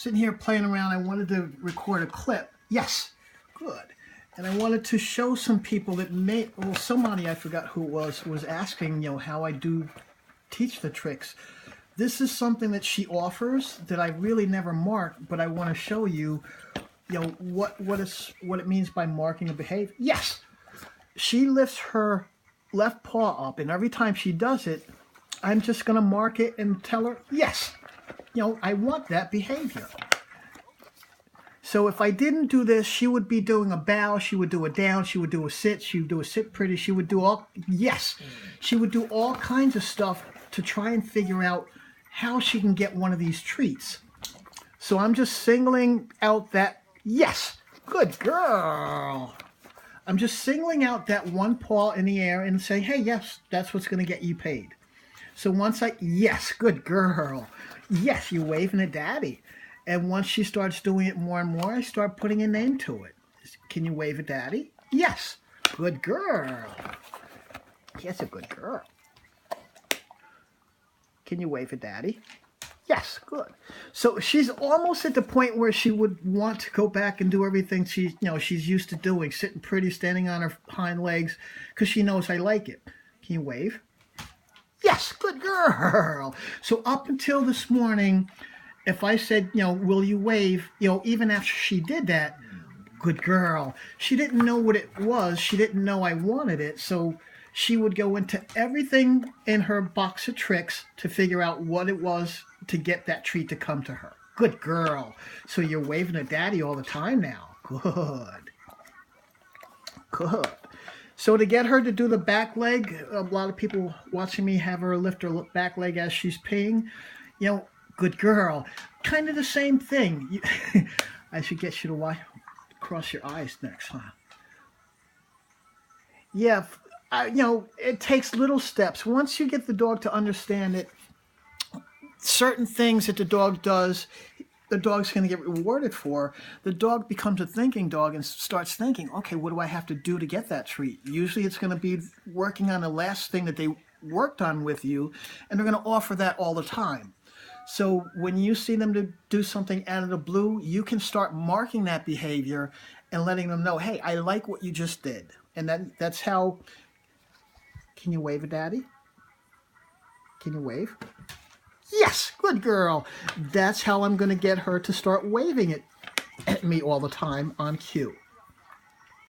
sitting here playing around. I wanted to record a clip. Yes, good. And I wanted to show some people that somebody, I forgot who it was asking, how I do teach the tricks. This is something that she offers that I really never marked, but I want to show you, what it means by marking a behavior. Yes, she lifts her left paw up, and every time she does it, I'm just going to mark it and tell her, yes, I want that behavior. So if I didn't do this, she would be doing a bow, she would do a down, she would do a sit, she would do a sit pretty, she would do all kinds of stuff to try and figure out how she can get one of these treats. So I'm just singling out that, yes, good girl. I'm just singling out that one paw in the air and saying, hey, yes, that's what's going to get you paid. So once yes, good girl. Yes, you're waving at daddy. And once she starts doing it more and more, I start putting a name to it. Can you wave at daddy? Yes, good girl. Yes, a good girl. Can you wave at daddy? Yes, good. So she's almost at the point where she would want to go back and do everything she's used to doing, sitting pretty, standing on her hind legs, because she knows I like it. Can you wave? Yes, good girl. So up until this morning, if I said, will you wave, even after she did that, good girl. She didn't know what it was. She didn't know I wanted it. So she would go into everything in her box of tricks to figure out what it was to get that treat to come to her. Good girl. So you're waving at daddy all the time now. Good. Good. So to get her to do the back leg, a lot of people watching me have her lift her back leg as she's peeing. Good girl. Kind of the same thing. I should get you to cross your eyes next, huh? Yeah, it takes little steps. Once you get the dog to understand it, certain things that the dog does, the dog's going to get rewarded for. The dog becomes a thinking dog and starts thinking, okay, what do I have to do to get that treat? Usually it's going to be working on the last thing that they worked on with you, and they're going to offer that all the time. So when you see them to do something out of the blue, you can start marking that behavior and letting them know, hey, I like what you just did. And that's how... Can you wave at daddy? Can you wave? Yes, good girl. That's how I'm going to get her to start waving it at me all the time on cue.